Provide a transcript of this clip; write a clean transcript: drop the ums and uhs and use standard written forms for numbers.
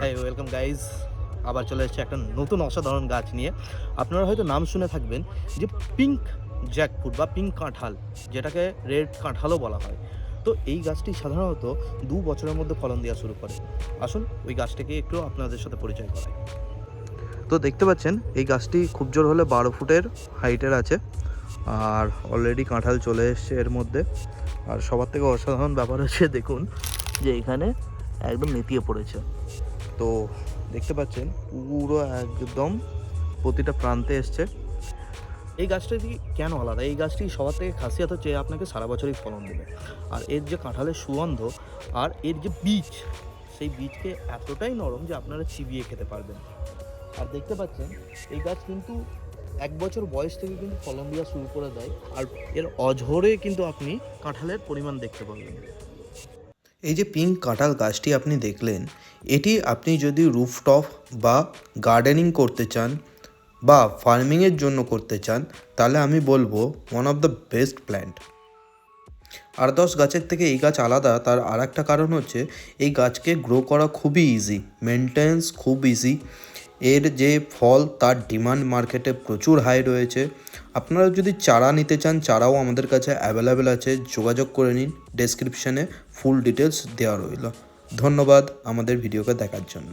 Hi welcome guys, আবার চলে এসেছে একটা নতুন অসাধারণ গাছ নিয়ে। আপনারা হয়তো নাম শুনে থাকবেন যে পিঙ্ক জ্যাকফ্রুট বা পিঙ্ক কাঁঠাল, যেটাকে রেড কাঁঠালও বলা হয়। তো এই গাছটি সাধারণত 2 বছরের মধ্যে ফলন দেওয়া শুরু করে। আসুন ওই গাছটাকে একটু আপনাদের সাথে পরিচয় করাই। তো দেখতে পাচ্ছেন এই গাছটি খুব জোর হলে 12 ফুটের হাইটের আছে, আর অলরেডি কাঁঠাল চলে এসছে এর মধ্যে। আর সবার থেকে অসাধারণ ব্যাপার হচ্ছে দেখুন যে এখানে একদম নেতিয়ে পড়েছে। তো দেখতে পাচ্ছেন পুরো একদম প্রতিটা প্রান্তে এসছে। এই গাছটি কেন আলাদা? এই গাছটি সবার থেকে খাসিয়াত হচ্ছে আপনাকে সারা বছরই ফলন দেবে। আর এর যে কাঁঠালের সুগন্ধ আর এর যে বীজ, সেই বীজকে এতটাই নরম যে আপনারা চিবিয়ে খেতে পারবেন। আর দেখতে পাচ্ছেন এই গাছ কিন্তু 1 বছর বয়স থেকে কিন্তু ফলন দেওয়া শুরু করে দেয়, আর এর অঝরে কিন্তু আপনি কাঁঠালের পরিমাণ দেখতে পাবেন। এই যে পিঙ্ক কাঁঠাল গাছটি আপনি দেখলেন, এটি আপনি যদি রুফটপ বা গার্ডেনিং করতে চান বা ফার্মিংয়ের জন্য করতে চান, তাহলে আমি বলবো one of the best plant. আর 10 গাছের থেকে এই গাছ আলাদা, তার আর একটা কারণ হচ্ছে এই গাছকে গ্রো করা খুবই ইজি, মেনটেন্স খুব ইজি। এর যে ফল তার ডিমান্ড মার্কেটে প্রচুর হাই রয়েছে। আপনারা যদি চারা নিতে চান, চারাও আমাদের কাছে অ্যাভেলেবেল আছে, যোগাযোগ করে নিন। ডেসক্রিপশানে ফুল ডিটেলস দেওয়া রইল। ধন্যবাদ আমাদের ভিডিওকে দেখার জন্য।